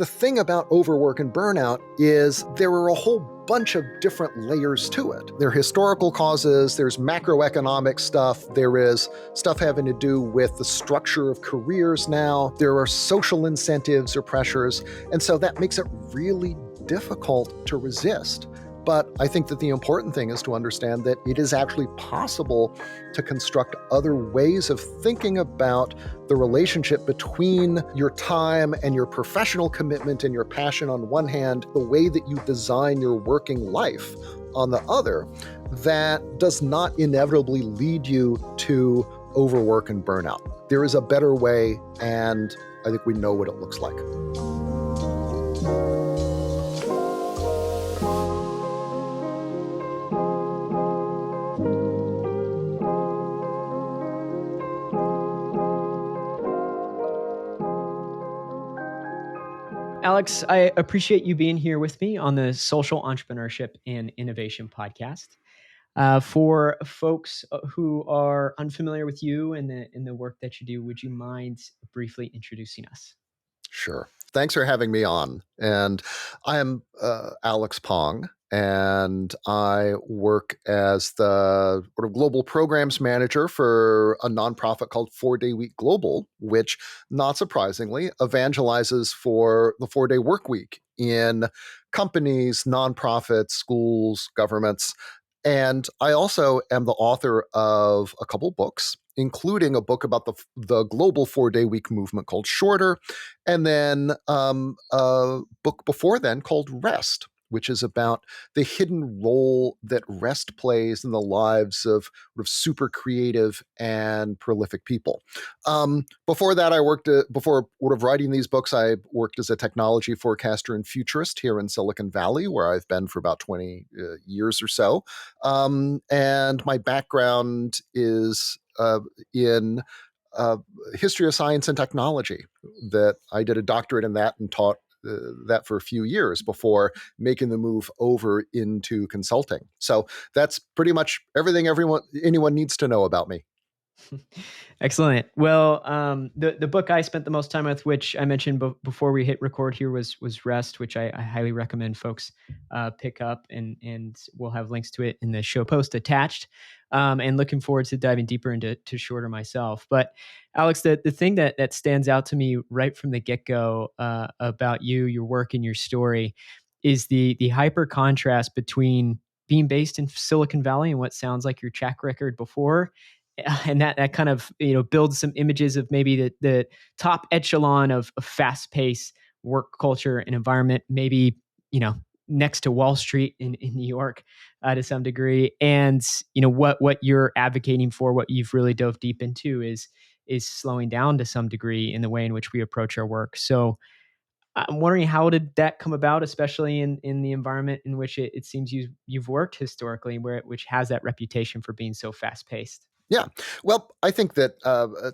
The thing about overwork and burnout is there are a whole bunch of different layers to it. There are historical causes, there's macroeconomic stuff, there is stuff having to do with the structure of careers now, there are social incentives or pressures, and so that makes it really difficult to resist. But I think that the important thing is to understand that it is actually possible to construct other ways of thinking about the relationship between your time and your professional commitment and your passion on one hand, the way that you design your working life on the other, that does not inevitably lead you to overwork and burnout. There is a better way, and I think we know what it looks like. Alex, I appreciate you being here with me on the Social Entrepreneurship and Innovation podcast. For folks who are unfamiliar with you and the work that you do, would you mind briefly introducing us? Sure. Thanks for having me on. And I am Alex Pong, and I work as the sort of global programs manager for a nonprofit called 4-Day Week Global, which, not surprisingly, evangelizes for the 4-day work week in companies, nonprofits, schools, governments. And I also am the author of a couple books, including a book about the global 4-day week movement called Shorter, and then a book before then called Rest, which is about the hidden role that rest plays in the lives of sort of super creative and prolific people. Before that, before sort of writing these books, I worked as a technology forecaster and futurist here in Silicon Valley, where I've been for about 20 years or so. And my background is in history of science and technology. That I did a doctorate in that and taught that for a few years before making the move over into consulting. So that's pretty much everything anyone needs to know about me. Excellent. Well, the book I spent the most time with, which I mentioned before we hit record here, was Rest, which I highly recommend folks pick up, and we'll have links to it in the show post attached. And looking forward to diving deeper into Shorter myself. But Alex, the thing that stands out to me right from the get-go about you, your work, and your story is the hyper contrast between being based in Silicon Valley and what sounds like your track record before, and that kind of builds some images of maybe the top echelon of fast-paced work culture and environment, maybe next to Wall Street in New York to some degree. And what you're advocating for, what you've really dove deep into, is slowing down to some degree in the way in which we approach our work. So I'm wondering, how did that come about, especially in the environment in which it seems you've worked historically, which has that reputation for being so fast-paced? Yeah. Well, I think that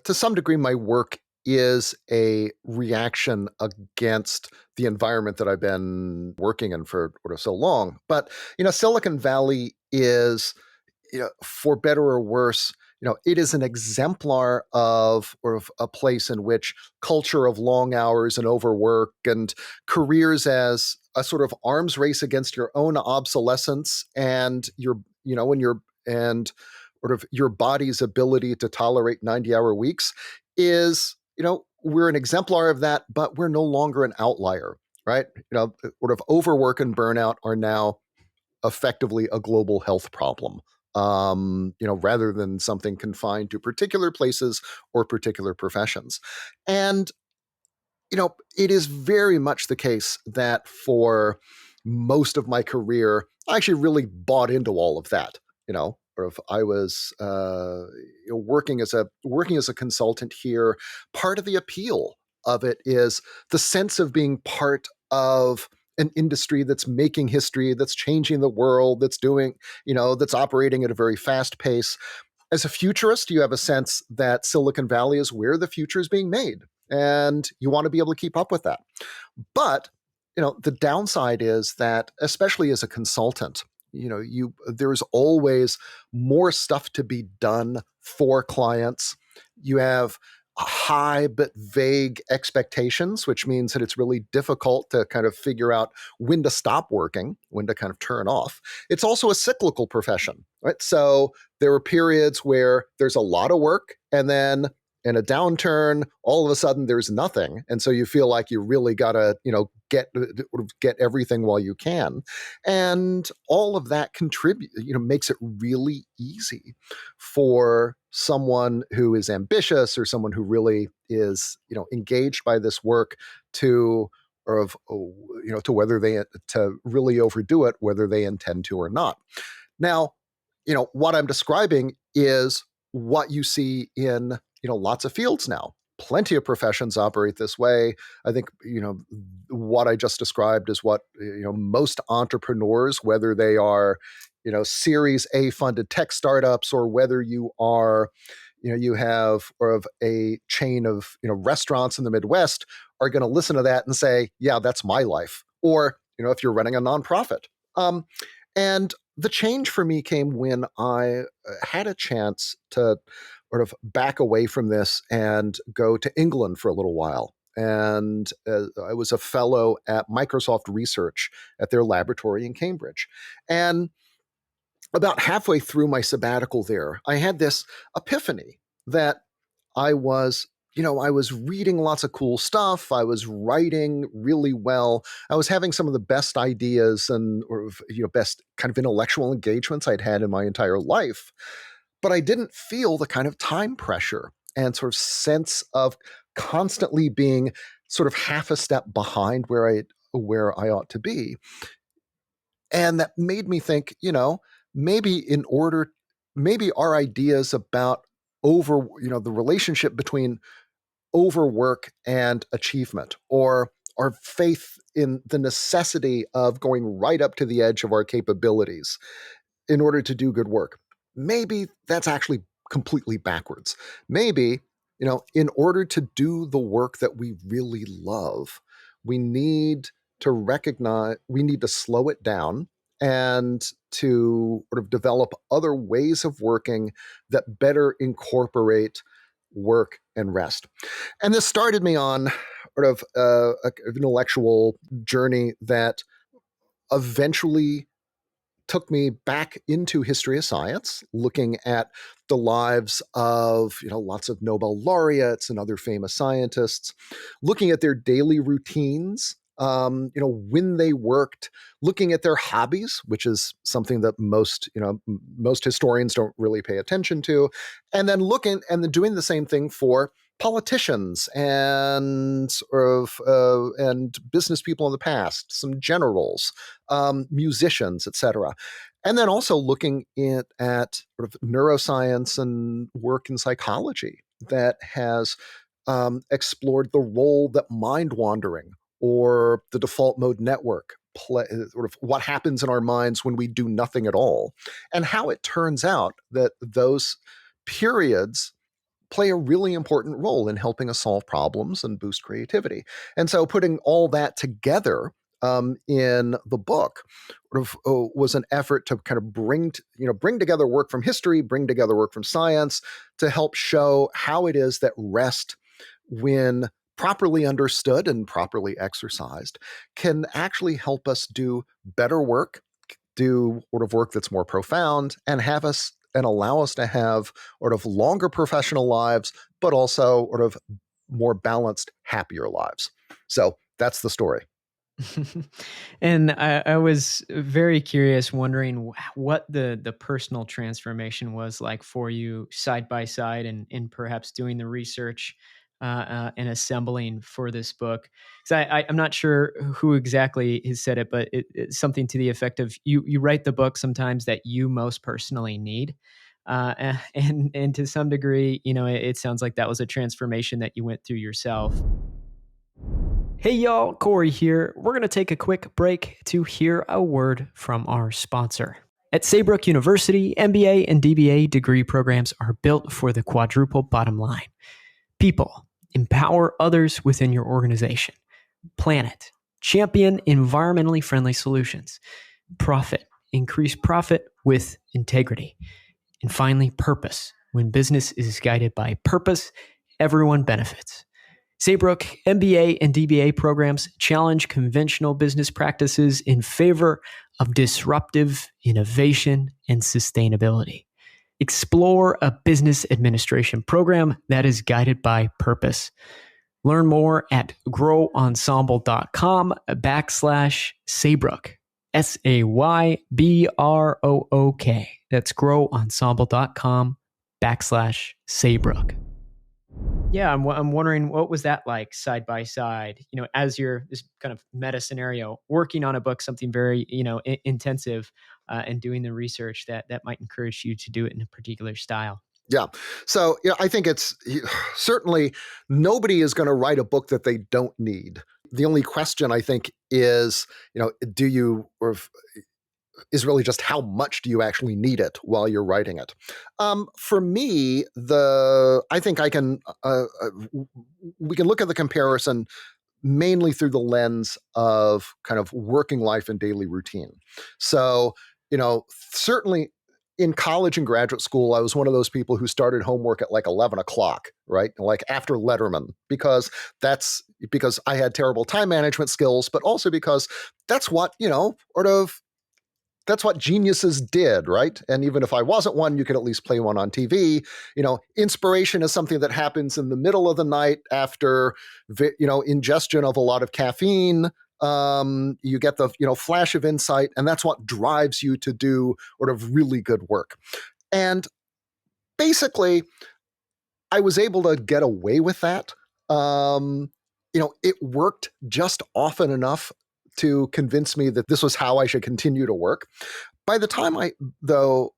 to some degree, my work is a reaction against the environment that I've been working in for so long. But, Silicon Valley is, for better or worse, it is an exemplar of a place in which culture of long hours and overwork and careers as a sort of arms race against your own obsolescence and and sort of your body's ability to tolerate 90-hour weeks is, we're an exemplar of that, but we're no longer an outlier, right? Sort of overwork and burnout are now effectively a global health problem, rather than something confined to particular places or particular professions. And, it is very much the case that for most of my career, I actually really bought into all of that, or if I was working as a consultant here. Part of the appeal of it is the sense of being part of an industry that's making history, that's changing the world, that's operating at a very fast pace. As a futurist, you have a sense that Silicon Valley is where the future is being made, and you want to be able to keep up with that. But, the downside is that, especially as a consultant, there's always more stuff to be done for clients. You have high but vague expectations, which means that it's really difficult to kind of figure out when to stop working, when to kind of turn off. It's also a cyclical profession, right? So there are periods where there's a lot of work, and then in a downturn, all of a sudden there's nothing, and so you feel like you really gotta, get everything while you can, and all of that contribute, makes it really easy for someone who is ambitious or someone who really is, engaged by this work to or of to whether they to really overdo it, whether they intend to or not. Now, what I'm describing is what you see in, lots of fields now. Plenty of professions operate this way. I think, what I just described is what, most entrepreneurs, whether they are, Series A funded tech startups, or whether you are, you have or of a chain of, restaurants in the Midwest, are going to listen to that and say, yeah, that's my life. Or, if you're running a nonprofit. And the change for me came when I had a chance to sort of back away from this and go to England for a little while. And I was a fellow at Microsoft Research at their laboratory in Cambridge. And about halfway through my sabbatical there, I had this epiphany that I was, I was reading lots of cool stuff. I was writing really well. I was having some of the best ideas and, or, best kind of intellectual engagements I'd had in my entire life. But I didn't feel the kind of time pressure and sort of sense of constantly being sort of half a step behind where I ought to be. And that made me think, maybe in order, maybe our ideas about the relationship between overwork and achievement, or our faith in the necessity of going right up to the edge of our capabilities in order to do good work. Maybe that's actually completely backwards. Maybe, in order to do the work that we really love, we need we need to slow it down and to sort of develop other ways of working that better incorporate work and rest. And this started me on sort of an intellectual journey that eventually took me back into history of science, looking at the lives of, lots of Nobel laureates and other famous scientists, looking at their daily routines, when they worked, looking at their hobbies, which is something that most historians don't really pay attention to, and then doing the same thing for politicians and business people in the past, some generals, musicians, etc. And then also looking at sort of neuroscience and work in psychology that has explored the role that mind wandering or the default mode network sort of what happens in our minds when we do nothing at all, and how it turns out that those periods play a really important role in helping us solve problems and boost creativity. And so putting all that together in the book was an effort to kind of bring together work from history, bring together work from science to help show how it is that rest, when properly understood and properly exercised, can actually help us do better work, do sort of work that's more profound, and allow us to have sort of longer professional lives, but also sort of more balanced, happier lives. So that's the story. And I was very curious, wondering what the personal transformation was like for you, side by side, and perhaps doing the research and assembling for this book. Because I'm not sure who exactly has said it, but it's something to the effect of you write the book sometimes that you most personally need. And to some degree, it sounds like that was a transformation that you went through yourself. Hey y'all, Cory here. We're going to take a quick break to hear a word from our sponsor. At Saybrook University, MBA and DBA degree programs are built for the quadruple bottom line. People, empower others within your organization. Planet, champion environmentally friendly solutions. Profit, increase profit with integrity. And finally, purpose, when business is guided by purpose everyone benefits. Saybrook MBA and DBA programs challenge conventional business practices in favor of disruptive innovation and sustainability. Explore a business administration program that is guided by purpose. Learn more at growensemble.com/Saybrook. SAYBROOK. That's growensemble.com/Saybrook. Yeah, I'm wondering, what was that like side by side, as you're this kind of meta scenario, working on a book, something very, intensive, and doing the research that might encourage you to do it in a particular style. Yeah. So, I think it's certainly nobody is going to write a book that they don't need. The only question I think is, do you, or is really just how much do you actually need it while you're writing it? For me, I think we can look at the comparison mainly through the lens of kind of working life and daily routine. So, certainly in college and graduate school, I was one of those people who started homework at like 11 o'clock, right? Like after Letterman, because I had terrible time management skills, but also because that's what, sort of that's what geniuses did, right? And even if I wasn't one, you could at least play one on TV. Inspiration is something that happens in the middle of the night after, ingestion of a lot of caffeine. You get the, flash of insight, and that's what drives you to do sort of really good work. And basically, I was able to get away with that. It worked just often enough to convince me that this was how I should continue to work. By the time I, though,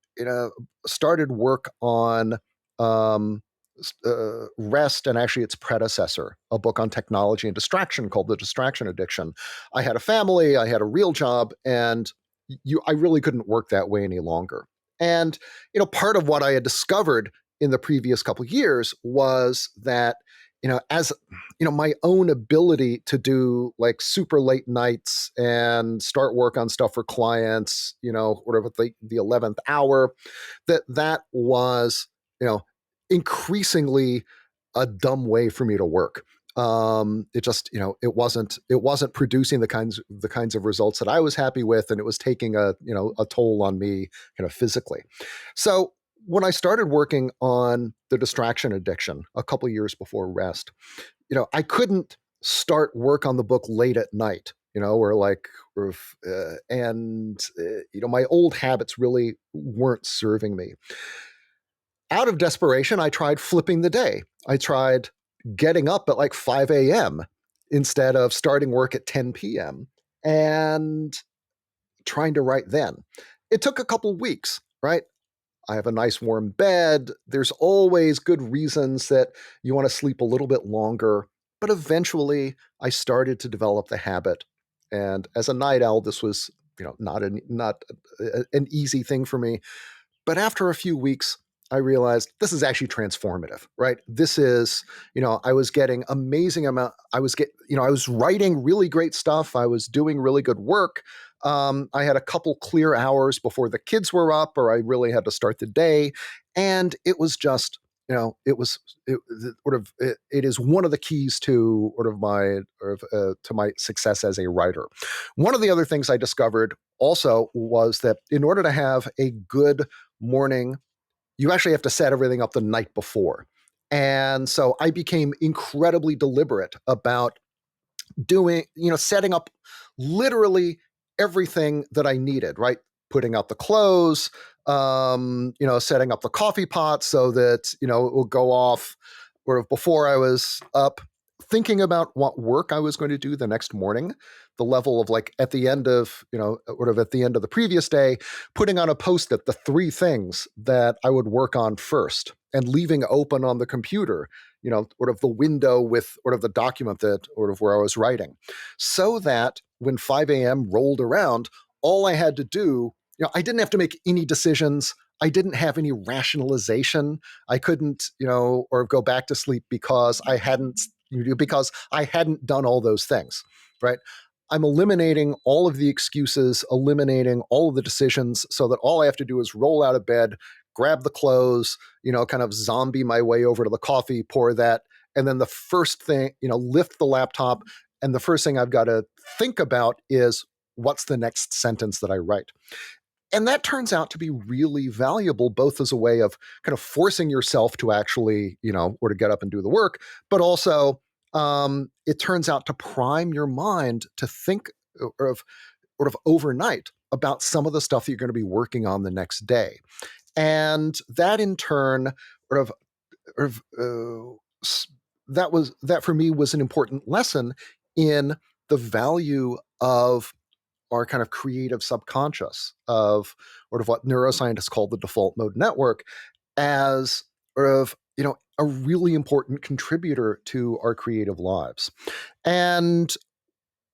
started work on Rest and actually its predecessor, a book on technology and distraction called The Distraction Addiction, I had a family, I had a real job, and I really couldn't work that way any longer. And, part of what I had discovered in the previous couple of years was that, as my own ability to do like super late nights and start work on stuff for clients, whatever the 11th hour, that was, increasingly a dumb way for me to work. It just, it wasn't producing the kinds of results that I was happy with, and it was taking a toll on me kind of physically. So when I started working on The Distraction Addiction a couple years before Rest, I couldn't start work on the book late at night, my old habits really weren't serving me. Out of desperation, I tried flipping the day. I tried getting up at like 5 a.m. instead of starting work at 10 p.m. and trying to write then. It took a couple weeks, right? I have a nice warm bed. There's always good reasons that you want to sleep a little bit longer. But eventually, I started to develop the habit. And as a night owl, this was, not an easy thing for me. But after a few weeks, I realized this is actually transformative, right? This is, I was getting amazing amount. I was writing really great stuff. I was doing really good work. I had a couple clear hours before the kids were up, or I really had to start the day. And it was just, it is one of the keys to to my success as a writer. One of the other things I discovered also was that in order to have a good morning, you actually have to set everything up the night before. And so I became incredibly deliberate about setting up literally everything that I needed, right? Putting out the clothes, setting up the coffee pot so that, it will go off or before I was up, thinking about what work I was going to do the next morning, the level of like at the end of, at the end of the previous day, putting on a Post-it the 3 things that I would work on first and leaving open on the computer, the window with the document that where I was writing, so that when 5 a.m. rolled around, all I had to do, I didn't have to make any decisions. I didn't have any rationalization. I couldn't, or go back to sleep because I hadn't done all those things, right? I'm eliminating all of the excuses, eliminating all of the decisions, so that all I have to do is roll out of bed, grab the clothes, kind of zombie my way over to the coffee, pour that and then the first thing, lift the laptop, and the first thing I've got to think about is what's the next sentence that I write. And that turns out to be really valuable, both as a way of kind of forcing yourself to actually, or to get up and do the work, but also it turns out to prime your mind to think of sort of overnight about some of the stuff that you're going to be working on the next day. And that in turn sort of, sort of that for me was an important lesson in the value of our kind of creative subconscious, of sort of what neuroscientists call the default mode network, as sort of a really important contributor to our creative lives. And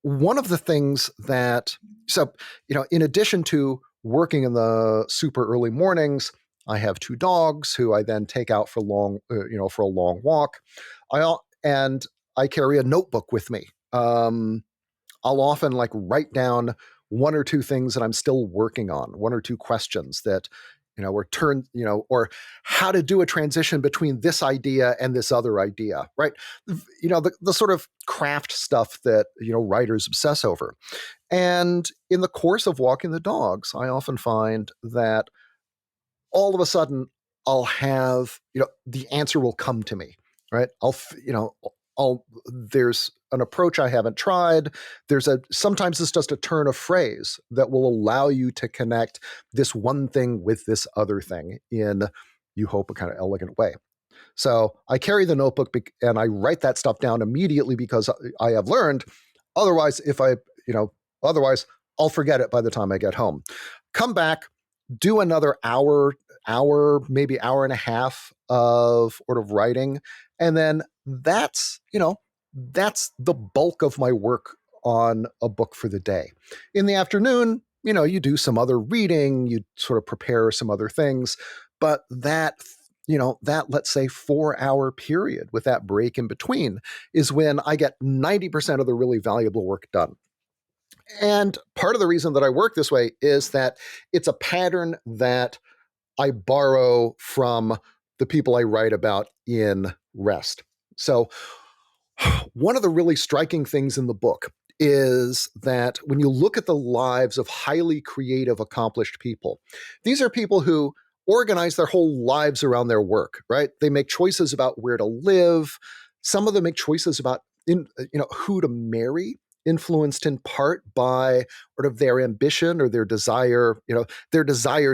one of the things that, so, in addition to working in the super early mornings, I have two dogs who I then take out for for a long walk. And I carry a notebook with me. I'll often like write down one or two things that I'm still working on, one or two questions that, or how to do a transition between this idea and this other idea, right? The sort of craft stuff that, writers obsess over. And in the course of walking the dogs, I often find that all of a sudden I'll have, the answer will come to me, right? There's an approach I haven't tried. Sometimes it's just a turn of phrase that will allow you to connect this one thing with this other thing in, you hope, a kind of elegant way. So I carry the notebook and I write that stuff down immediately because I have learned otherwise, otherwise I'll forget it by the time I get home. Come back, do another maybe hour and a half of sort of writing. And then that's the bulk of my work on a book for the day. In the afternoon, you do some other reading, you sort of prepare some other things, but that, let's say, 4-hour period with that break in between is when I get 90% of the really valuable work done. And part of the reason that I work this way is that it's a pattern that I borrow from the people I write about in Rest. So one of the really striking things in the book is that when you look at the lives of highly creative, accomplished people, these are people who organize their whole lives around their work, right? They make choices about where to live. Some of them make choices about who to marry, influenced in part by sort of their ambition or their desire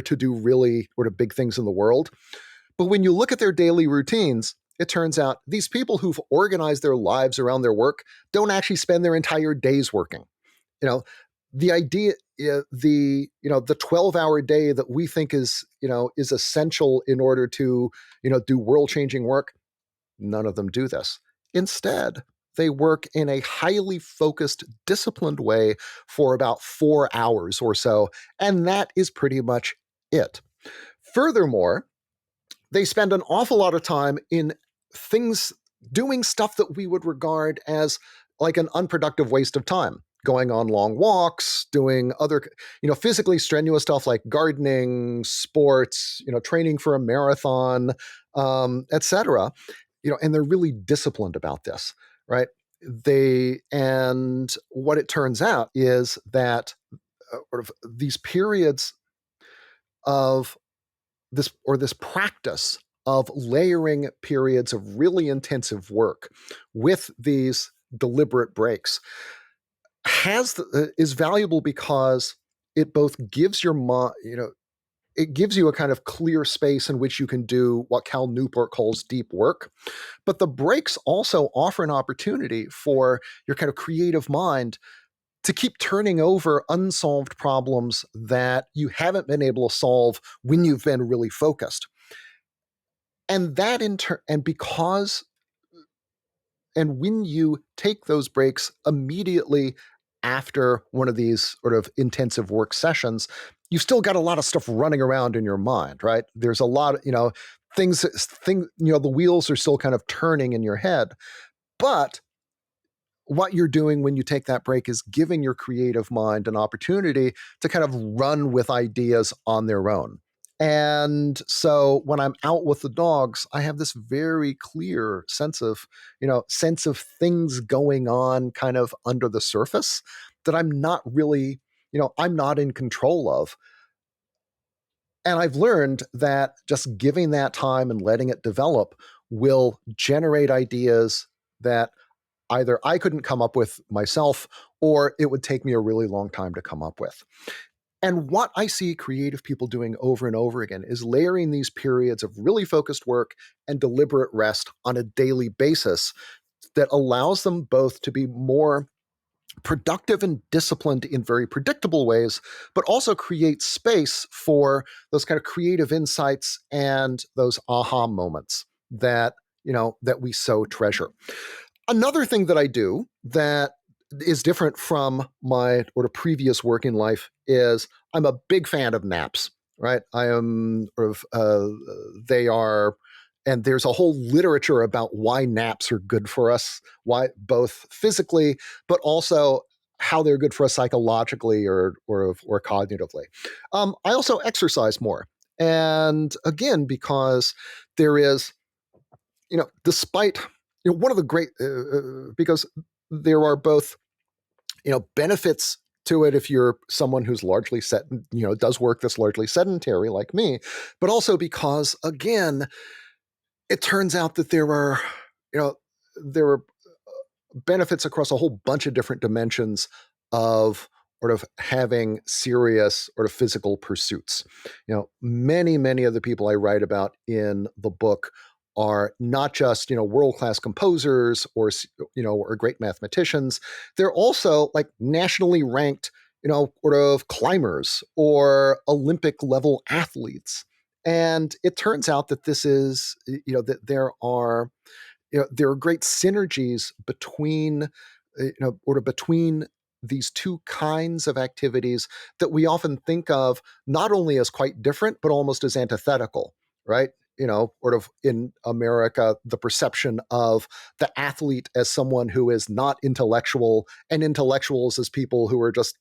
to do really sort of big things in the world. But when you look at their daily routines, it turns out these people who've organized their lives around their work don't actually spend their entire days working. The idea, the 12-hour day that we think is essential in order to do world-changing work, none of them do this. Instead, they work in a highly focused, disciplined way for about 4 hours or so, and that is pretty much it. Furthermore, they spend an awful lot of time in things, doing stuff that we would regard as like an unproductive waste of time. Going on long walks, doing other, physically strenuous stuff like gardening, sports, training for a marathon, etc. And they're really disciplined about this, right? And what it turns out is that sort of these periods of this practice of layering periods of really intensive work with these deliberate breaks is valuable because it both gives your mind, it gives you a kind of clear space in which you can do what Cal Newport calls deep work. But the breaks also offer an opportunity for your kind of creative mind to keep turning over unsolved problems that you haven't been able to solve when you've been really focused. And that in turn, and when you take those breaks immediately after one of these sort of intensive work sessions, you've still got a lot of stuff running around in your mind, right? There's a lot of, the wheels are still kind of turning in your head. But what you're doing when you take that break is giving your creative mind an opportunity to kind of run with ideas on their own. And so when I'm out with the dogs, I have this very clear sense of things going on kind of under the surface that I'm not really, I'm not in control of. And I've learned that just giving that time and letting it develop will generate ideas that either I couldn't come up with myself or it would take me a really long time to come up with. And what I see creative people doing over and over again is layering these periods of really focused work and deliberate rest on a daily basis that allows them both to be more productive and disciplined in very predictable ways, but also create space for those kind of creative insights and those aha moments that we so treasure. Another thing that I do that is different from my sort of previous working life is I'm a big fan of naps, right? I am sort of, they are, and there's a whole literature about why naps are good for us, why both physically, but also how they're good for us psychologically or cognitively. I also exercise more. And again, because there is despite one of the great because there are both benefits to it if you're someone who's largely set, does work that's largely sedentary like me, but also because again, it turns out that you know, there are benefits across a whole bunch of different dimensions of sort of having serious sort of physical pursuits. Many of the people I write about in the book are not just world-class composers or great mathematicians. They're also like nationally ranked sort of climbers or Olympic level athletes. And it turns out that that there are great synergies between these two kinds of activities that we often think of not only as quite different but almost as antithetical, right? Sort of in America, the perception of the athlete as someone who is not intellectual and intellectuals as people who are just,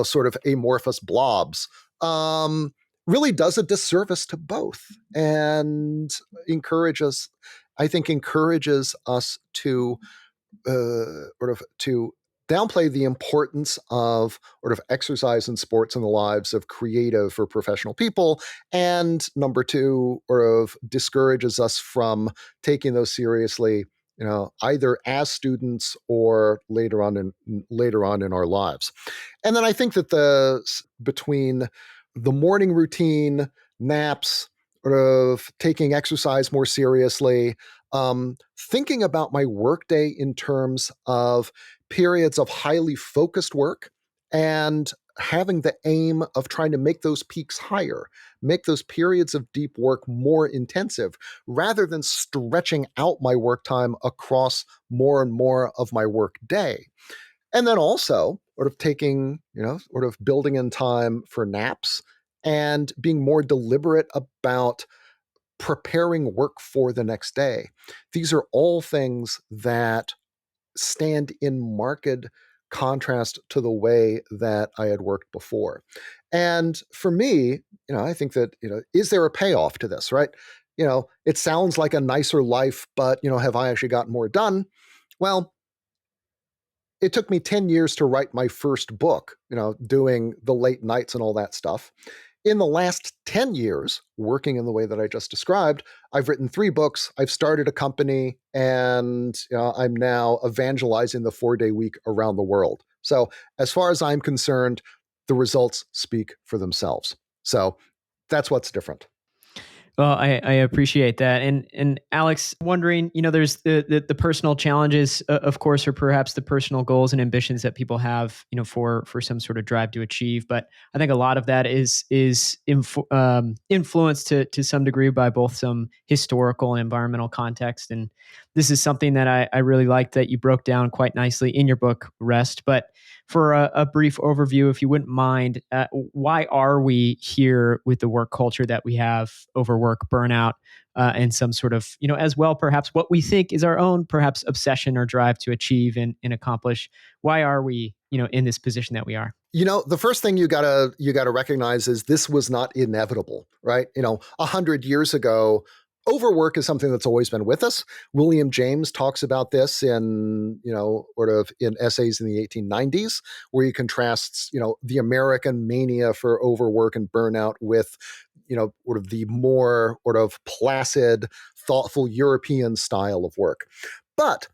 sort of amorphous blobs, really does a disservice to both and encourages I think encourages us to to downplay the importance of sort of exercise and sports in the lives of creative or professional people, and number two, sort of discourages us from taking those seriously, either as students or later on in our lives. And then I think that between the morning routine, naps, sort of taking exercise more seriously, thinking about my workday in terms of periods of highly focused work and having the aim of trying to make those peaks higher, make those periods of deep work more intensive, rather than stretching out my work time across more and more of my work day. And then also sort of sort of building in time for naps and being more deliberate about preparing work for the next day. These are all things that stand in marked contrast to the way that I had worked before. And for me, I think that, is there a payoff to this, right? It sounds like a nicer life, but, have I actually gotten more done? Well, it took me 10 years to write my first book, doing the late nights and all that stuff. In the last 10 years, working in the way that I just described, I've written 3 books, I've started a company, and I'm now evangelizing the 4-day week around the world. So, as far as I'm concerned, the results speak for themselves. So, that's what's different. Well, I appreciate that, and Alex, wondering, there's the personal challenges, of course, or perhaps the personal goals and ambitions that people have, for some sort of drive to achieve. But I think a lot of that is influenced to some degree by both some historical and environmental context, and this is something that I really like that you broke down quite nicely in your book, Rest. But for a brief overview, if you wouldn't mind, why are we here with the work culture that we have, overwork, burnout, and some sort of, as well, perhaps what we think is our own, perhaps obsession or drive to achieve and accomplish? Why are we in this position that we are. The first thing you gotta recognize is this was not inevitable, right? 100 years ago, overwork is something that's always been with us. William James talks about this in sort of in essays in the 1890s, where he contrasts the American mania for overwork and burnout with sort of the more sort of placid, thoughtful European style of work. But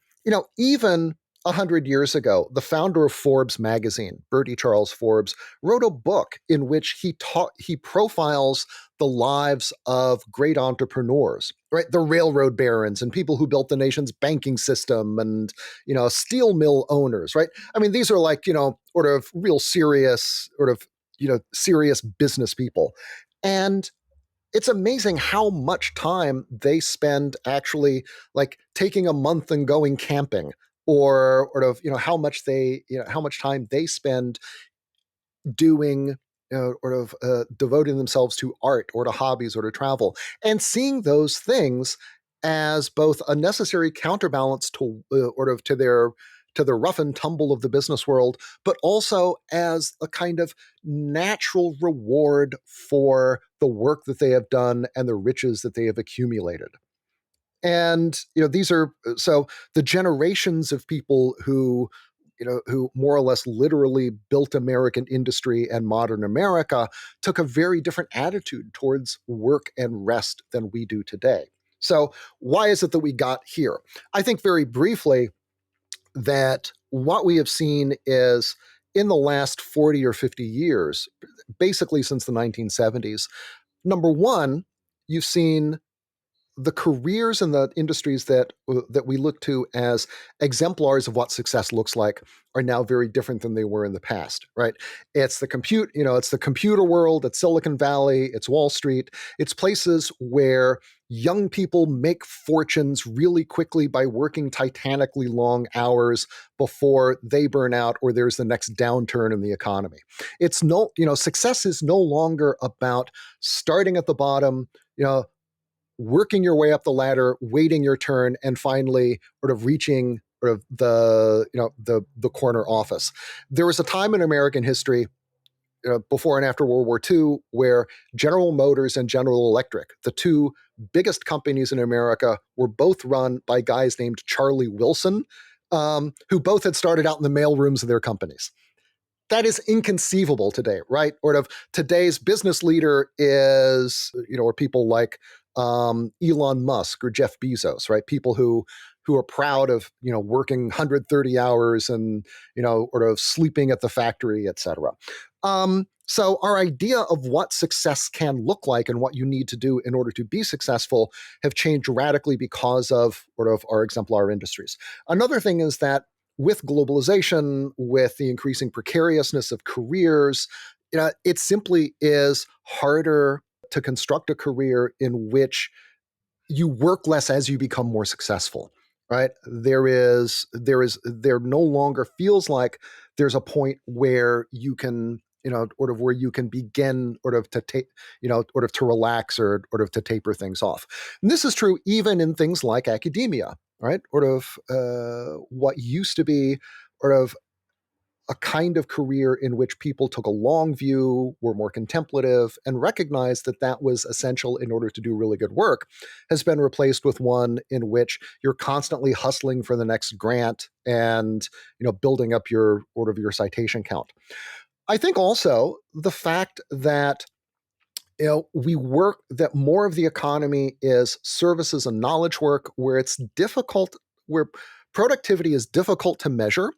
even 100 years ago, the founder of Forbes magazine, Bertie Charles Forbes, wrote a book in which he profiles the lives of great entrepreneurs, right? The railroad barons and people who built the nation's banking system, and steel mill owners, right? I mean, these are like sort of real serious, sort of serious business people, and it's amazing how much time they spend actually like taking a month and going camping, or sort of how much time they spend doing sort of devoting themselves to art or to hobbies or to travel, and seeing those things as both a necessary counterbalance to sort of to the rough and tumble of the business world, but also as a kind of natural reward for the work that they have done and the riches that they have accumulated. And these are so the generations of people who more or less literally built American industry and modern America took a very different attitude towards work and rest than we do today. So why is it that we got here? I think very briefly that what we have seen is, in the last 40 or 50 years, basically since the 1970s, number one, you've seen the careers and the industries that we look to as exemplars of what success looks like are now very different than they were in the past, right? It's the computer world, it's Silicon Valley, it's Wall Street, it's places where young people make fortunes really quickly by working titanically long hours before they burn out or there's the next downturn in the economy. It's no, success is no longer about starting at the bottom, working your way up the ladder, waiting your turn, and finally sort of reaching sort of the corner office. There was a time in American history, before and after World War II, where General Motors and General Electric, the two biggest companies in America, were both run by guys named Charlie Wilson, who both had started out in the mailrooms of their companies. That is inconceivable today, right? Or of today's business leader is, or people like Elon Musk or Jeff Bezos, right? People who are proud of working 130 hours and sort of sleeping at the factory, etc. So our idea of what success can look like and what you need to do in order to be successful have changed radically because of sort of our exemplar industries. Another thing is that with globalization, with the increasing precariousness of careers, it simply is harder to construct a career in which you work less as you become more successful, right? There no longer feels like there's a point where you can sort of where you can begin sort of to take sort of to relax or sort of to taper things off. And this is true even in things like academia, right? Sort of what used to be sort of a kind of career in which people took a long view, were more contemplative, and recognized that that was essential in order to do really good work, has been replaced with one in which you're constantly hustling for the next grant and building up your sort of your citation count. I think also the fact that we work that more of the economy is services and knowledge work, where it's difficult, where productivity is difficult to measure,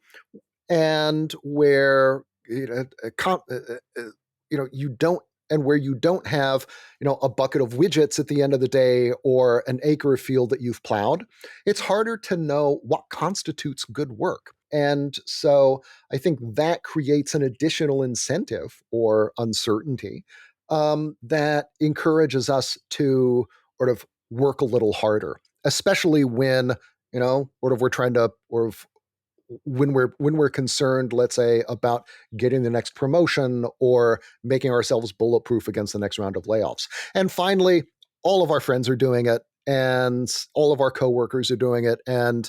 and where you don't and where you don't have a bucket of widgets at the end of the day or an acre of field that you've plowed. It's harder to know what constitutes good work. And so I think that creates an additional incentive or uncertainty that encourages us to sort of work a little harder, especially when sort of we're trying to or when we're concerned, let's say, about getting the next promotion or making ourselves bulletproof against the next round of layoffs. And finally, all of our friends are doing it, and all of our coworkers are doing it, and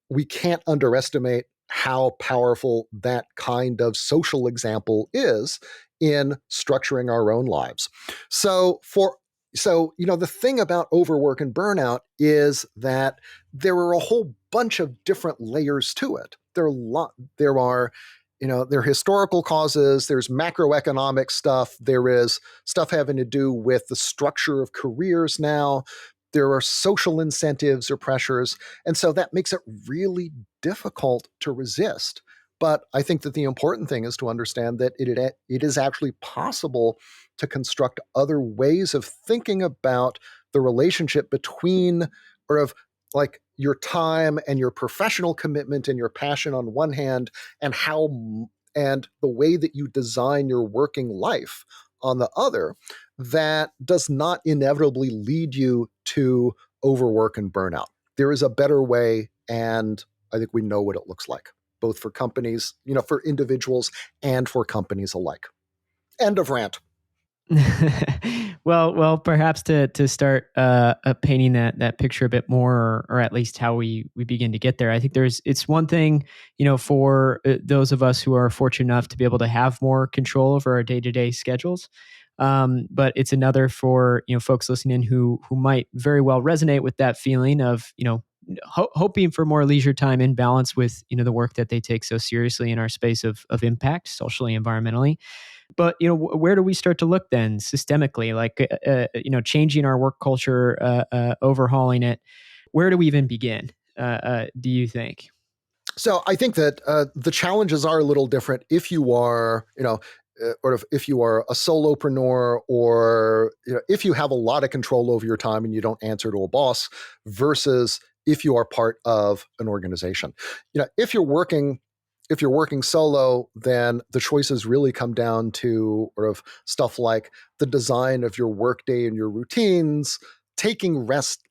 we can't underestimate how powerful that kind of social example is in structuring our own lives. So for the thing about overwork and burnout is that there are a whole bunch of different layers to it. There are there are historical causes, there's macroeconomic stuff, there is stuff having to do with the structure of careers now, there are social incentives or pressures, and so that makes it really difficult to resist. But I think that the important thing is to understand that it is actually possible to construct other ways of thinking about the relationship between or of like your time and your professional commitment and your passion on one hand, and and the way that you design your working life on the other, that does not inevitably lead you to overwork and burnout. There is a better way, and I think we know what it looks like, both for companies, for individuals and for companies alike. End of rant. Well, perhaps to start painting that picture a bit more, or at least how we begin to get there. I think it's one thing, for those of us who are fortunate enough to be able to have more control over our day to day schedules. But it's another for folks listening who might very well resonate with that feeling of hoping for more leisure time in balance with the work that they take so seriously in our space of impact, socially, environmentally. But where do we start to look then systemically, like changing our work culture, overhauling it? Where do we even begin? Do you think? So I think that the challenges are a little different if you are, or if you are a solopreneur, or if you have a lot of control over your time and you don't answer to a boss, versus if you are part of an organization. If you're working solo, then the choices really come down to sort of stuff like the design of your workday and your routines, taking rest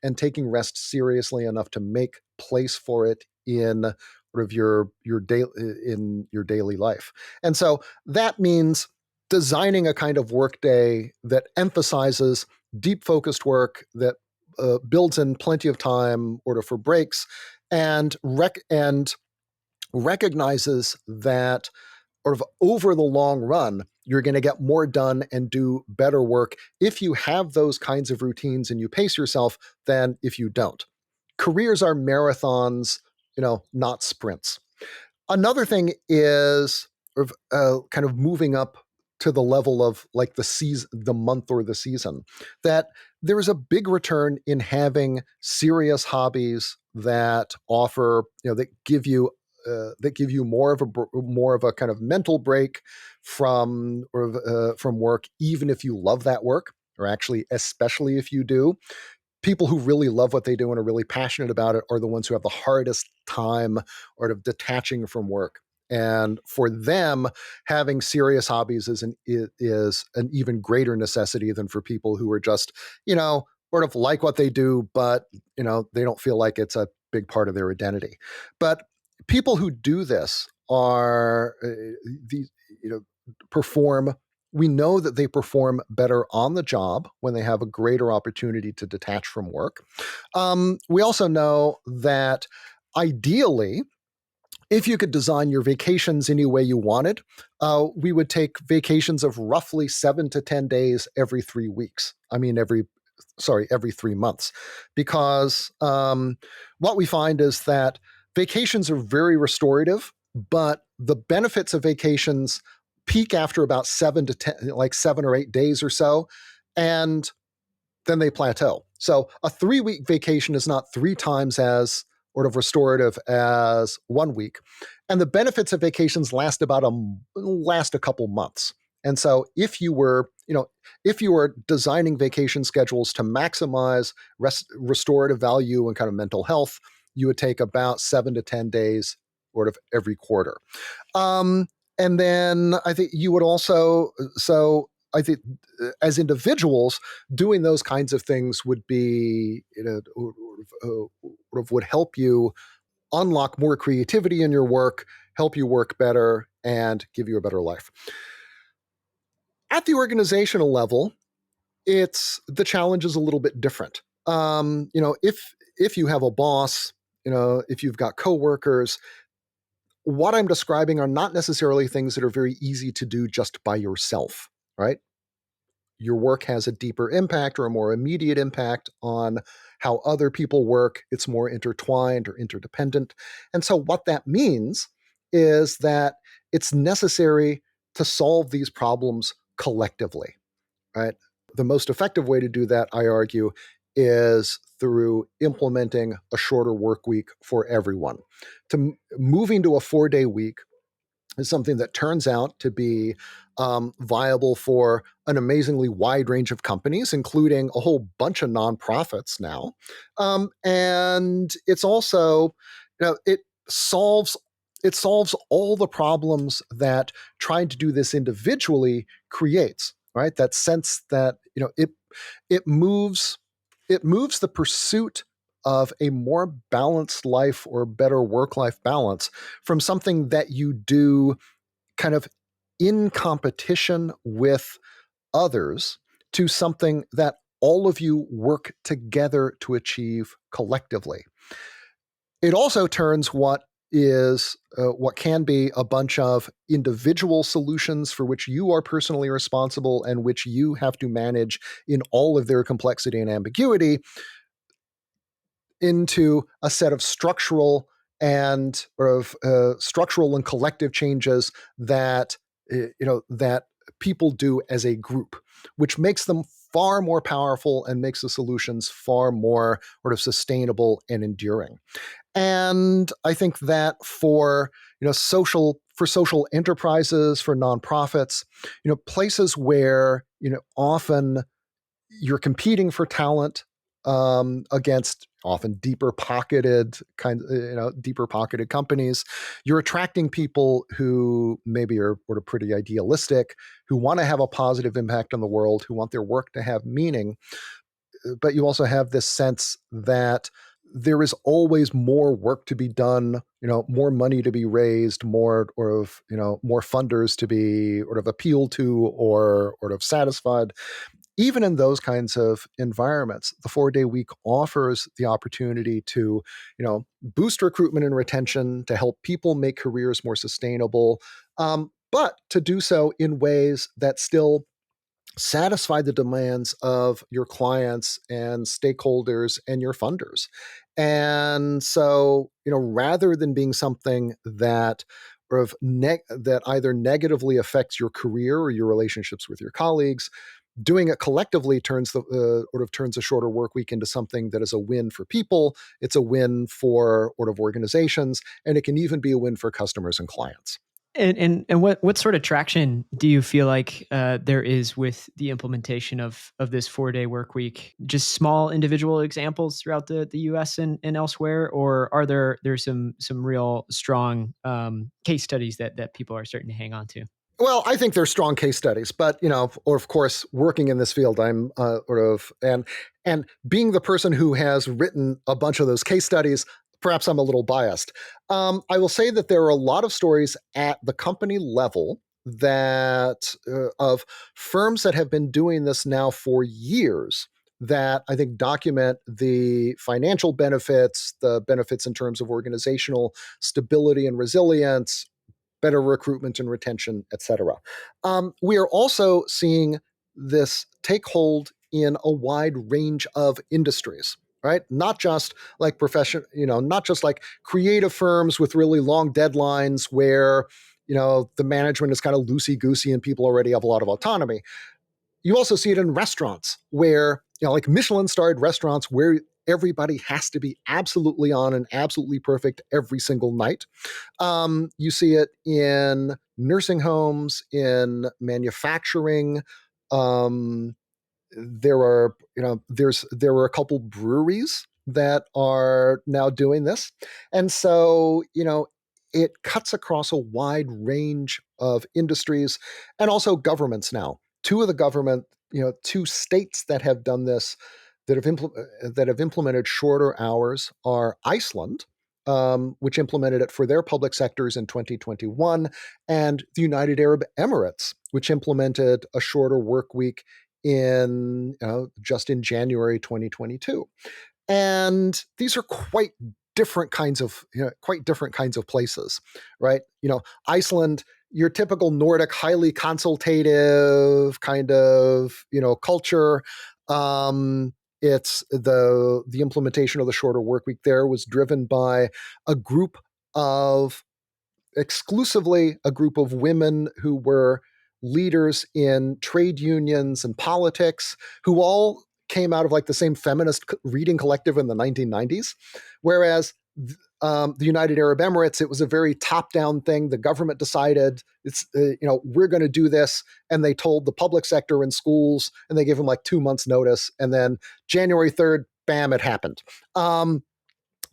seriously enough to make place for it in sort of your daily life. And so that means designing a kind of workday that emphasizes deep focused work, that builds in plenty of time order for breaks, and recognizes that sort of over the long run, you're going to get more done and do better work if you have those kinds of routines and you pace yourself than if you don't. Careers are marathons, not sprints. Another thing is sort of, kind of moving up to the level of like the season, the month, or the season. That there is a big return in having serious hobbies that offer, that give you more of a kind of mental break from work, even if you love that work, or actually, especially if you do. People who really love what they do and are really passionate about it are the ones who have the hardest time sort of detaching from work. And for them, having serious hobbies is an even greater necessity than for people who are just, sort of like what they do, but they don't feel like it's a big part of their identity. But people who do this are these, perform we know that they perform better on the job when they have a greater opportunity to detach from work. We also know that ideally, if you could design your vacations any way you wanted, we would take vacations of roughly 7 to 10 days every 3 weeks. I mean, every 3 months. Because what we find is that vacations are very restorative, but the benefits of vacations peak after about 7 to 10, like 7 or 8 days or so. And then they plateau. So a 3 week vacation is not three times as sort of restorative as 1 week. And the benefits of vacations last a couple months. And so if you were designing vacation schedules to maximize restorative value and kind of mental health, you would take about 7 to 10 days sort of every quarter. Um, and then I think you would also, so I think as individuals, doing those kinds of things would be, would help you unlock more creativity in your work, help you work better, and give you a better life. At the organizational level, the challenge is a little bit different. If you have a boss, if you've got coworkers, what I'm describing are not necessarily things that are very easy to do just by yourself, right? Your work has a deeper impact or a more immediate impact on how other people work. It's more intertwined or interdependent. And so, what that means is that it's necessary to solve these problems collectively, right? The most effective way to do that, I argue, is through implementing a shorter work week for everyone. Moving to a 4-day week is something that turns out to be viable for an amazingly wide range of companies, including a whole bunch of nonprofits now. And it's also, it solves all the problems that trying to do this individually creates. Right, that sense that it moves it moves the pursuit of a more balanced life or better work life balance from something that you do kind of in competition with others to something that all of you work together to achieve collectively. It also turns what can be a bunch of individual solutions for which you are personally responsible and which you have to manage in all of their complexity and ambiguity into a set of structural and collective changes that that people do as a group, which makes them far more powerful and makes the solutions far more sort of sustainable and enduring. And I think that for social enterprises, for nonprofits, places where often you're competing for talent against often deeper pocketed companies. You're attracting people who maybe are sort of pretty idealistic, who want to have a positive impact on the world, who want their work to have meaning. But you also have this sense that there is always more work to be done, more money to be raised, more funders to be sort of appealed to or sort of satisfied. Even in those kinds of environments, the 4-day week offers the opportunity to, boost recruitment and retention, to help people make careers more sustainable, but to do so in ways that still satisfy the demands of your clients and stakeholders and your funders. And so, rather than being something that that either negatively affects your career or your relationships with your colleagues, doing it collectively turns a shorter work week into something that is a win for people. It's a win for organizations, and it can even be a win for customers and clients. And what sort of traction do you feel like there is with the implementation of this 4-day work week? Just small individual examples throughout the U.S. and elsewhere, or are there's some real strong case studies that people are starting to hang on to? Well, I think there's strong case studies, but or of course, working in this field, I'm and being the person who has written a bunch of those case studies, perhaps I'm a little biased. I will say that there are a lot of stories at the company level that of firms that have been doing this now for years that I think document the financial benefits, the benefits in terms of organizational stability and resilience, better recruitment and retention, et cetera. We are also seeing this take hold in a wide range of industries, right? Not just like not just like creative firms with really long deadlines where the management is kind of loosey goosey and people already have a lot of autonomy. You also see it in restaurants where like Michelin starred restaurants where everybody has to be absolutely on and absolutely perfect every single night. You see it in nursing homes, in manufacturing. Um, there are a couple breweries that are now doing this, and so it cuts across a wide range of industries and also governments now. Two states that have done this that have implemented shorter hours are Iceland, which implemented it for their public sectors in 2021, and the United Arab Emirates, which implemented a shorter work week in just in January 2022. And these are quite quite different kinds of places, right? Iceland, your typical Nordic, highly consultative kind of culture. It's the implementation of the shorter work week there was driven by a group of exclusively a group of women who were leaders in trade unions and politics, who all came out of like the same feminist reading collective in the 1990s. Whereas the United Arab Emirates, it was a very top-down thing. The government decided we're going to do this, and they told the public sector and schools, and they gave them like 2 months notice, and then January 3rd, bam, it happened.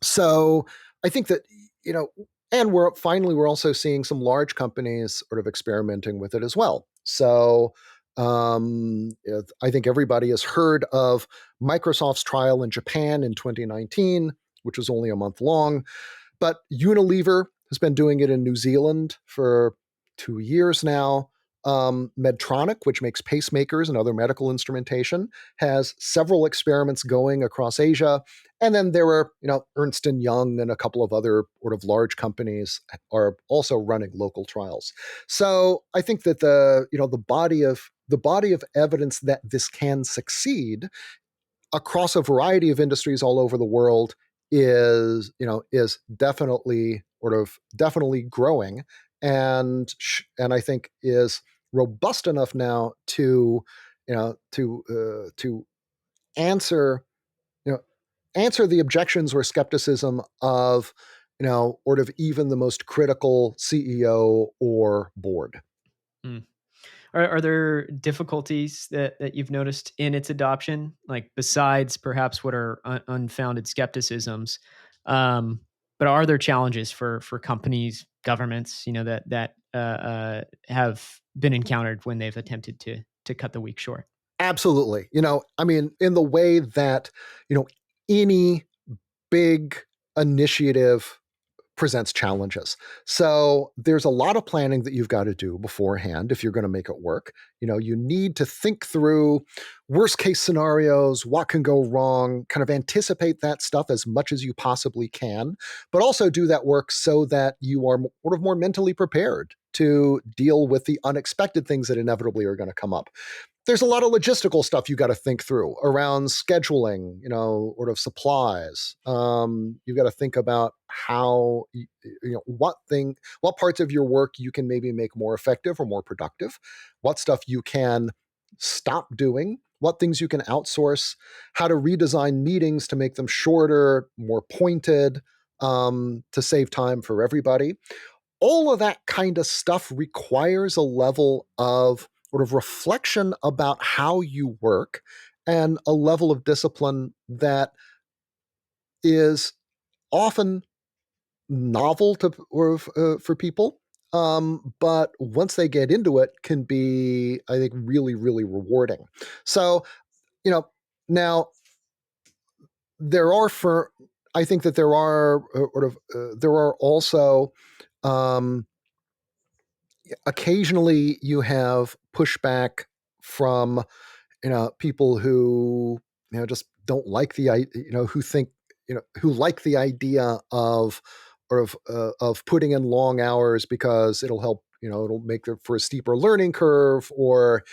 So I think that you know, and we're also seeing some large companies sort of experimenting with it as well. So I think everybody has heard of Microsoft's trial in Japan in 2019, which was only a month long. But Unilever has been doing it in New Zealand for 2 years now. Medtronic, which makes pacemakers and other medical instrumentation, has several experiments going across Asia. And then there were, Ernst and Young and a couple of other sort of large companies are also running local trials. So I think that the body of evidence that this can succeed across a variety of industries all over the world is definitely growing, and I think is robust enough now to answer you know answer the objections or skepticism of sort of even the most critical CEO or board. Mm. Are there difficulties that you've noticed in its adoption, like besides perhaps what are unfounded skepticisms? Um, but are there challenges for companies, governments, that have been encountered when they've attempted to cut the week short? Absolutely. I mean, in the way that any big initiative presents challenges. So there's a lot of planning that you've got to do beforehand if you're going to make it work. You need to think through worst case scenarios, what can go wrong, kind of anticipate that stuff as much as you possibly can, but also do that work so that you are sort of more mentally prepared to deal with the unexpected things that inevitably are going to come up. There's a lot of logistical stuff you got to think through around scheduling, sort of supplies. You've got to think about how, what parts of your work you can maybe make more effective or more productive, what stuff you can stop doing, what things you can outsource, how to redesign meetings to make them shorter, more pointed, to save time for everybody. All of that kind of stuff requires a level of sort of reflection about how you work and a level of discipline that is often novel to or for people. But once they get into it, can be, I think, really, really rewarding. So, you know, now there are for I think that there are also um, occasionally you have pushback from people who just don't like who think who like the idea of of putting in long hours because it'll help it'll make it for a steeper learning curve, or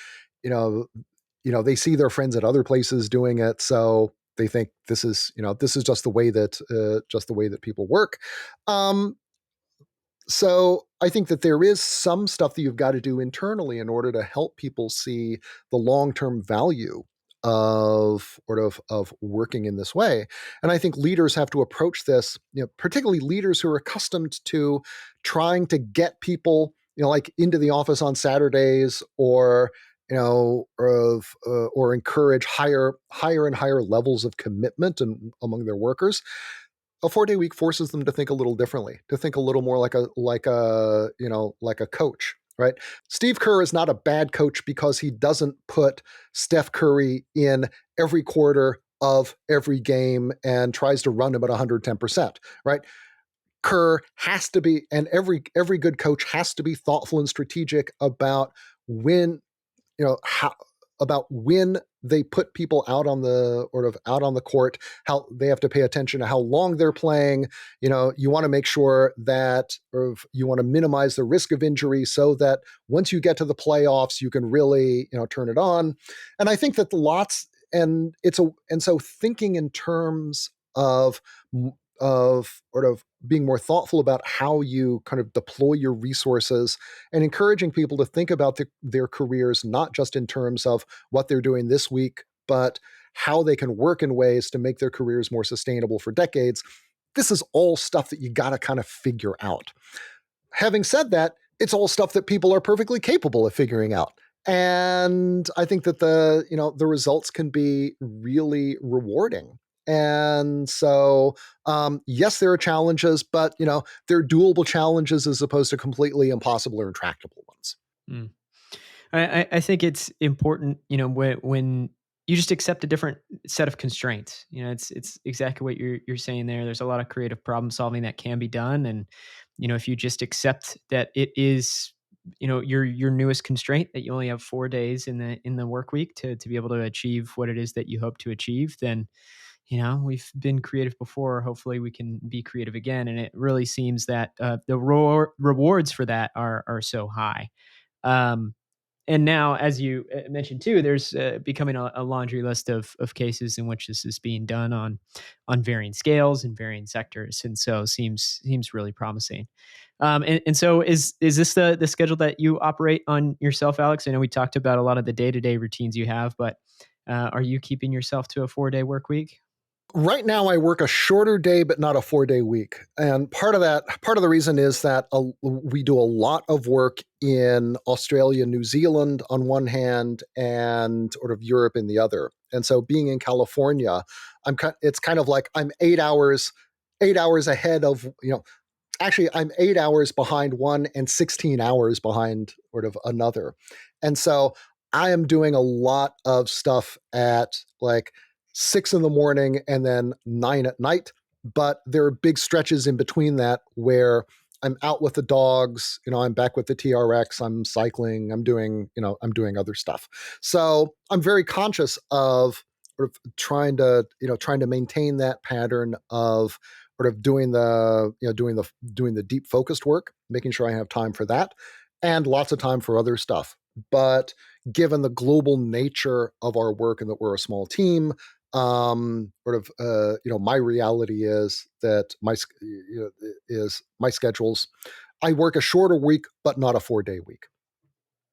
you know they see their friends at other places doing it, so they think this is just the way that people work. um, so I think that there is some stuff that you've got to do internally in order to help people see the long-term value of working in this way. And I think leaders have to approach this, particularly leaders who are accustomed to trying to get people, like into the office on Saturdays, or or encourage higher and higher levels of commitment among their workers. A 4-day week forces them to think a little differently, to think a little more like a coach, right? Steve Kerr is not a bad coach because he doesn't put Steph Curry in every quarter of every game and tries to run him at 110%, right? Kerr has to be, and every good coach has to be thoughtful and strategic about when, how about when they put people out on the sort of out on the court, how they have to pay attention to how long they're playing. You want to make sure that, or you want to minimize the risk of injury so that once you get to the playoffs, you can really, turn it on. And I think that lots, and so thinking in terms of sort of being more thoughtful about how you kind of deploy your resources, and encouraging people to think about their careers not just in terms of what they're doing this week, but how they can work in ways to make their careers more sustainable for decades. This is all stuff that you got to kind of figure out. Having said that, it's all stuff that people are perfectly capable of figuring out. And I think that the results can be really rewarding. And so, yes, there are challenges, but they're doable challenges as opposed to completely impossible or intractable ones. Mm. I think it's important, when you just accept a different set of constraints. It's exactly what you're saying there. There's a lot of creative problem solving that can be done, and if you just accept that it is, your newest constraint, that you only have 4 days in the work week to be able to achieve what it is that you hope to achieve, then we've been creative before. Hopefully, we can be creative again. And it really seems that the rewards for that are so high. Um, and now, as you mentioned too, there's becoming a laundry list of cases in which this is being done on varying scales and varying sectors, and so seems really promising. And so, is this the schedule that you operate on yourself, Alex? I know we talked about a lot of the day-to-day routines you have, but are you keeping yourself to a 4-day work week? Right now, I work a shorter day, but not a 4-day week. And part of the reason is that we do a lot of work in Australia, New Zealand on one hand, and sort of Europe in the other. And so, being in California, it's kind of like I'm 8 hours ahead of, actually, I'm 8 hours behind one and 16 hours behind sort of another. And so I am doing a lot of stuff at like 6 in the morning and then 9 at night. But there are big stretches in between that where I'm out with the dogs, I'm back with the TRX, I'm cycling, I'm doing other stuff. So I'm very conscious of sort of trying to maintain that pattern of sort of doing the deep focused work, making sure I have time for that, and lots of time for other stuff. But given the global nature of our work and that we're a small team, my reality is that my schedules. I work a shorter week, but not a 4-day week.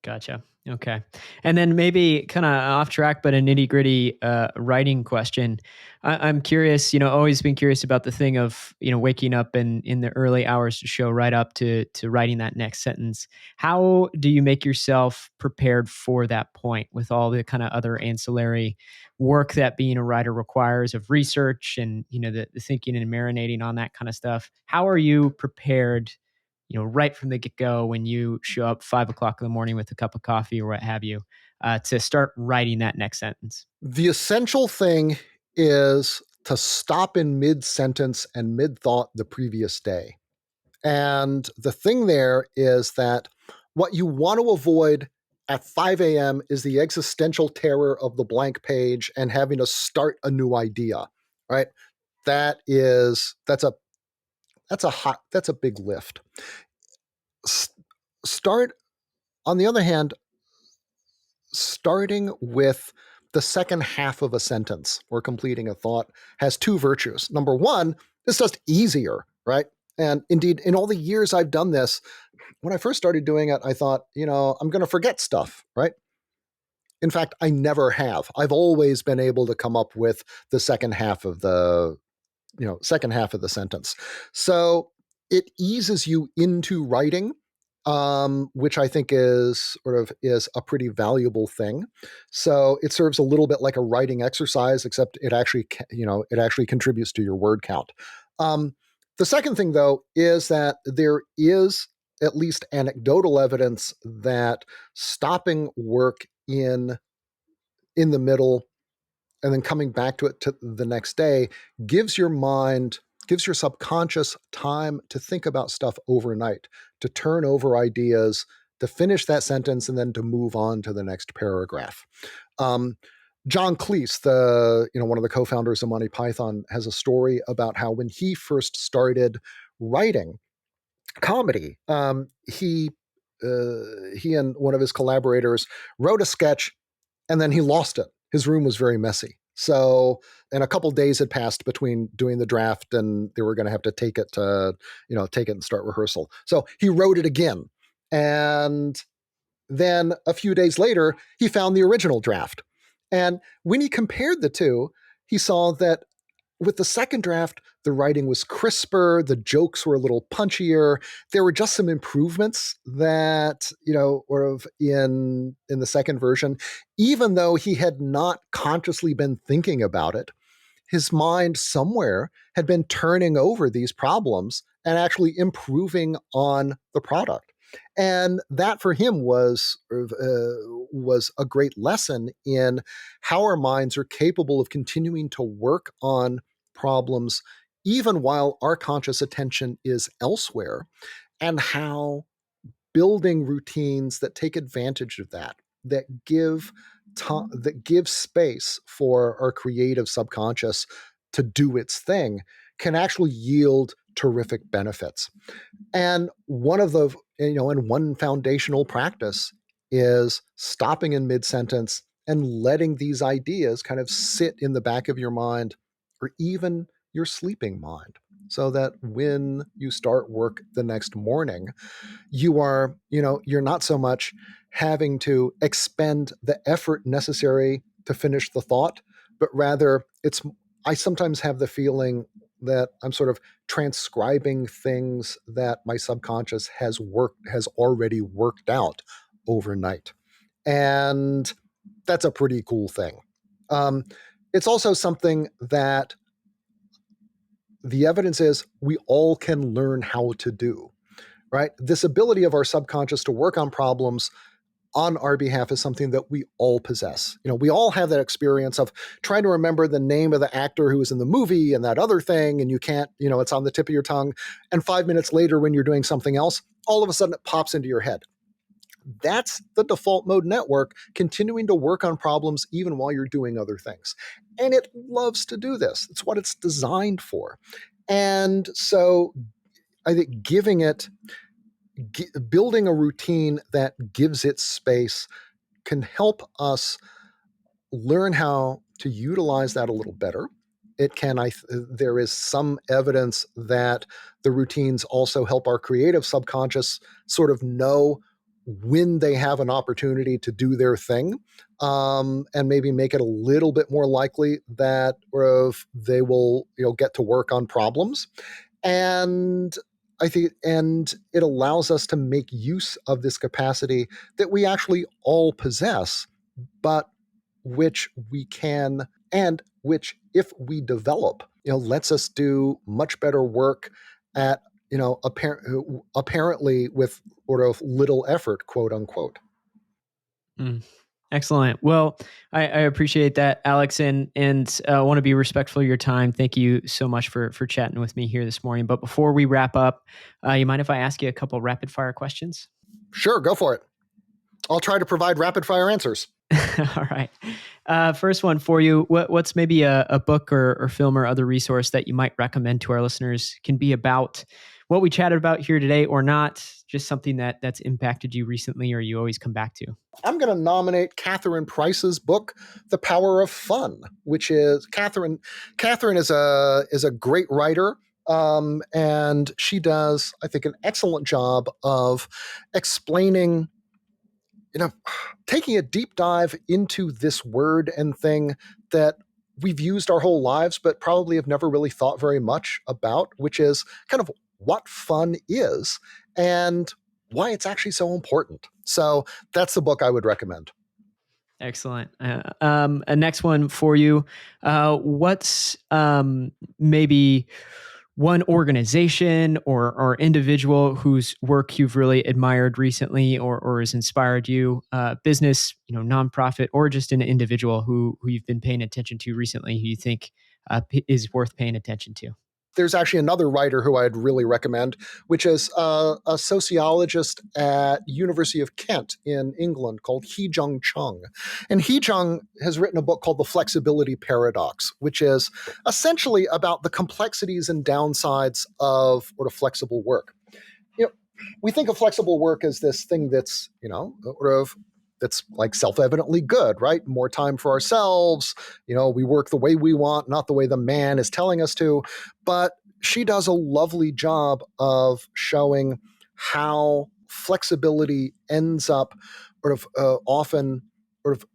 Gotcha. Okay. And then maybe kind of off track, but a nitty gritty writing question. I'm curious, always been curious about the thing of, waking up in the early hours to show right up to writing that next sentence. How do you make yourself prepared for that point with all the kind of other ancillary work that being a writer requires of research and, the thinking and marinating on that kind of stuff? How are you prepared, right from the get go when you show up 5 o'clock in the morning with a cup of coffee or what have you, to start writing that next sentence? The essential thing is to stop in mid sentence and mid thought the previous day. And the thing there is that what you want to avoid at 5 a.m. is the existential terror of the blank page and having to start a new idea, right? That's a big lift. Start, on the other hand, starting with the second half of a sentence or completing a thought has two virtues. Number one, it's just easier, right? And indeed, in all the years I've done this, when I first started doing it, I thought, I'm going to forget stuff, right? In fact, I never have. I've always been able to come up with the second half of the sentence. So it eases you into writing, which I think is a pretty valuable thing. So it serves a little bit like a writing exercise, except it actually contributes to your word count. Um, the second thing, though, is that there is at least anecdotal evidence that stopping work in the middle and then coming back to it to the next day gives your subconscious time to think about stuff overnight, to turn over ideas, to finish that sentence, and then to move on to the next paragraph. Um, John Cleese, the one of the co-founders of Monty Python, has a story about how when he first started writing comedy, he and one of his collaborators wrote a sketch, and then he lost it. His room was very messy. So, and a couple days had passed between doing the draft, and they were going to have to take it and start rehearsal. So he wrote it again, and then a few days later, he found the original draft. And when he compared the two, he saw that with the second draft, the writing was crisper, the jokes were a little punchier. There were just some improvements that, were in the second version, even though he had not consciously been thinking about it. His mind somewhere had been turning over these problems and actually improving on the product. And that for him was a great lesson in how our minds are capable of continuing to work on problems even while our conscious attention is elsewhere, and how building routines that take advantage of that, that give that give space for our creative subconscious to do its thing, can actually yield terrific benefits. And one foundational practice is stopping in mid sentence and letting these ideas kind of sit in the back of your mind, or even your sleeping mind, so that when you start work the next morning, you're not so much having to expend the effort necessary to finish the thought, but rather I sometimes have the feeling that I'm sort of transcribing things that my subconscious has already worked out overnight. And that's a pretty cool thing. Um, it's also something that the evidence is we all can learn how to do, right? This ability of our subconscious to work on problems on our behalf is something that we all possess. We all have that experience of trying to remember the name of the actor who was in the movie and that other thing, and you can't, it's on the tip of your tongue. And 5 minutes later, when you're doing something else, all of a sudden it pops into your head. That's the default mode network continuing to work on problems even while you're doing other things. And it loves to do this. It's what it's designed for. And so I think building a routine that gives it space can help us learn how to utilize that a little better. There is some evidence that the routines also help our creative subconscious sort of know when they have an opportunity to do their thing, and maybe make it a little bit more likely that they will get to work on problems. And it allows us to make use of this capacity that we actually all possess, but which we can, and which, if we develop, lets us do much better work at, apparently with sort of little effort, quote unquote. Mm. Excellent. Well, I appreciate that, Alex, and want to be respectful of your time. Thank you so much for chatting with me here this morning. But before we wrap up, you mind if I ask you a couple rapid fire questions? Sure, go for it. I'll try to provide rapid fire answers. All right. First one for you. What's maybe a book or film or other resource that you might recommend to our listeners? Can be about what we chatted about here today or not, just something that's impacted you recently or you always come back to. I'm going to nominate Catherine Price's book, The Power of Fun, which is Catherine. Catherine is a great writer, and she does, I think, an excellent job of explaining, taking a deep dive into this word and thing that we've used our whole lives, but probably have never really thought very much about, which is kind of what fun is and why it's actually so important. So that's the book I would recommend. Excellent. A next one for you. What's maybe one organization or individual whose work you've really admired recently or has inspired you, business, nonprofit, or just an individual who you've been paying attention to recently who you think is worth paying attention to? there's actually another writer who I'd really recommend, which is a sociologist at University of Kent in England called Hee Jung Chung. And Hee Jung has written a book called The Flexibility Paradox, which is essentially about the complexities and downsides of sort of flexible work. You know, we think of flexible work as this thing that's, sort of that's like self-evidently good, right? More time for ourselves. We work the way we want, not the way the man is telling us to. But she does a lovely job of showing how flexibility ends up sort of often sort of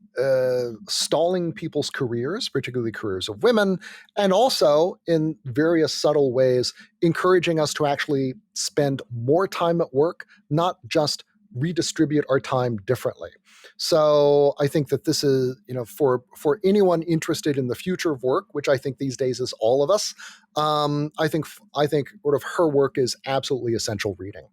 stalling people's careers, particularly careers of women, and also in various subtle ways, encouraging us to actually spend more time at work, not just redistribute our time differently. So I think that this is, for anyone interested in the future of work, which I think these days is all of us. I think sort of her work is absolutely essential reading.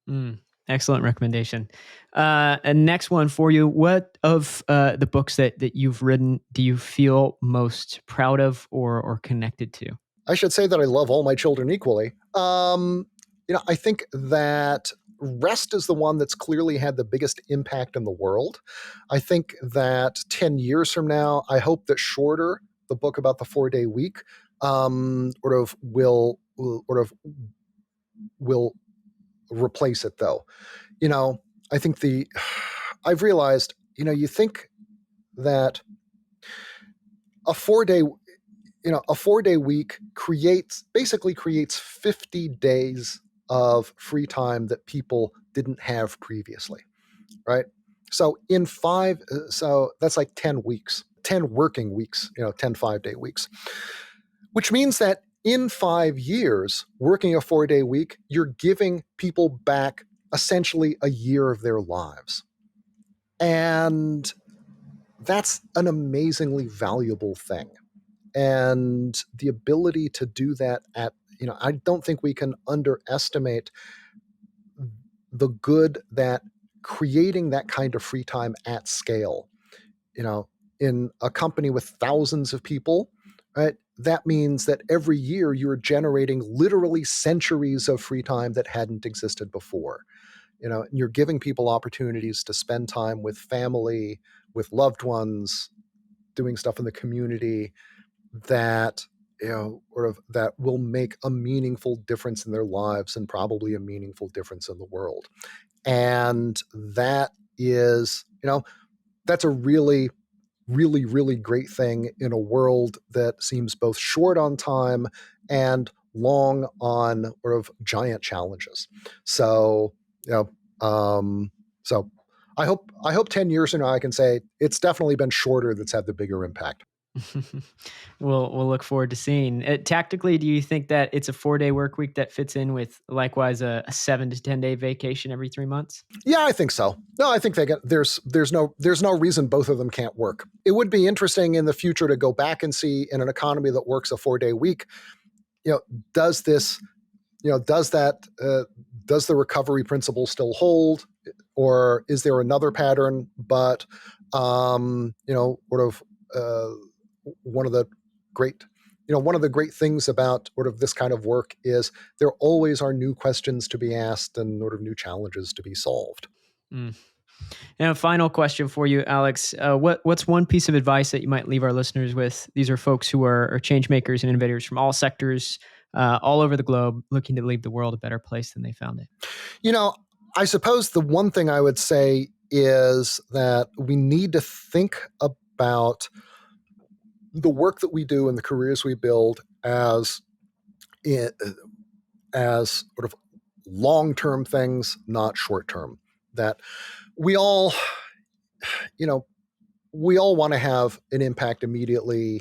Mm, excellent recommendation. And next one for you. What of the books that you've written do you feel most proud of or connected to? I should say that I love all my children equally. I think that Rest is the one that's clearly had the biggest impact in the world. I think that 10 years from now, I hope that Shorter, the book about the 4-day week, will replace it though. You know, I think I've realized, you think that a 4-day a 4-day week basically creates 50 days of free time that people didn't have previously, right? So that's like 10 weeks, 10 working weeks, 10 5-day weeks, which means that in 5 years working a 4-day week, you're giving people back essentially a year of their lives. And that's an amazingly valuable thing. And the ability to do that I don't think we can underestimate the good that creating that kind of free time at scale, you know, in a company with thousands of people, right? That means that every year you're generating literally centuries of free time that hadn't existed before. And you're giving people opportunities to spend time with family, with loved ones, doing stuff in the community that that will make a meaningful difference in their lives and probably a meaningful difference in the world. And that is, that's a really, really, really great thing in a world that seems both short on time and long on sort of giant challenges. So, you know, so I hope 10 years from now I can say it's definitely been Shorter that's had the bigger impact. We'll look forward to seeing. Tactically, do you think that it's a 4-day work week that fits in with likewise a 7 to 10 day vacation every 3 months? Yeah, I think so. No, I think there's no reason both of them can't work. It would be interesting in the future to go back and see in an economy that works a 4-day week, you know, does this, does that does the recovery principle still hold, or is there another pattern? But sort of one of the great one of the great things about sort of this kind of work is there always are new questions to be asked and sort of new challenges to be solved. Mm. And a final question for you, Alex. What's one piece of advice that you might leave our listeners with? These are folks who are change makers and innovators from all sectors, all over the globe, looking to leave the world a better place than they found it. You know, I suppose the one thing I would say is that we need to think about the work that we do and the careers we build as sort of long-term things, not short-term. That we all, you know, we all want to have an impact immediately.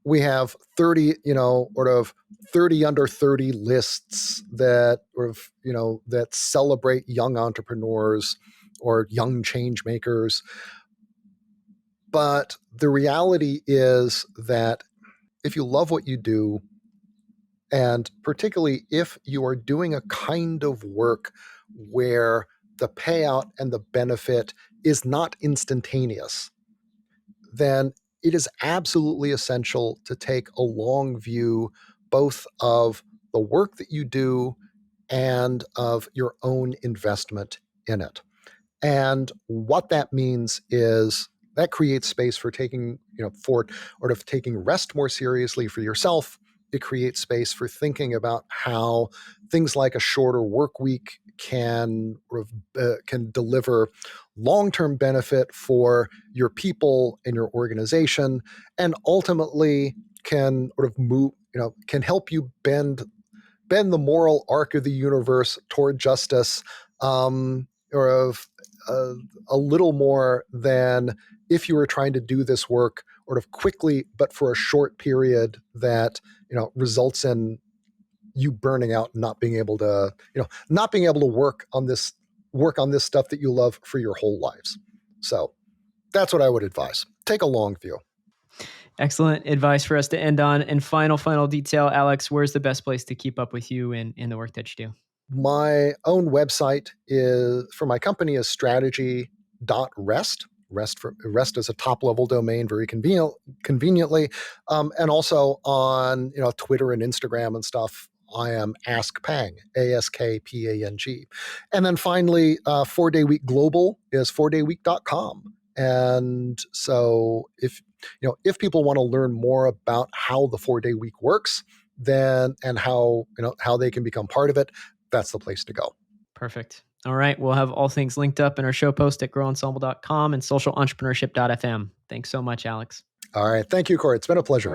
We have 30, sort of 30 under 30 lists that sort of, that celebrate young entrepreneurs or young change makers. But the reality is that if you love what you do, and particularly if you are doing a kind of work where the payout and the benefit is not instantaneous, then it is absolutely essential to take a long view both of the work that you do and of your own investment in it. And what that means is that creates space for taking, for sort of taking rest more seriously for yourself. It creates space for thinking about how things like a shorter work week can deliver long-term benefit for your people and your organization, and ultimately can sort of move, can help you bend the moral arc of the universe toward justice, or of uh, a little more than if you were trying to do this work sort of quickly, but for a short period that results in you burning out and not being able to work on this stuff that you love for your whole lives. So that's what I would advise. Take a long view. Excellent advice for us to end on. And final detail, Alex, where's the best place to keep up with you and in the work that you do? My own website is for my company is strategy.rest. Rest is a top level domain, very conveniently, and also on Twitter and Instagram and stuff. I am Ask Pang, AskPang. And then finally, 4-Day Week Global is 4dayweek.com. And so if people want to learn more about how the 4-Day Week works, then and how they can become part of it, that's the place to go. Perfect. All right. We'll have all things linked up in our show post at growensemble.com and socialentrpreneurship.fm. Thanks so much, Alex. All right. Thank you, Cory. It's been a pleasure.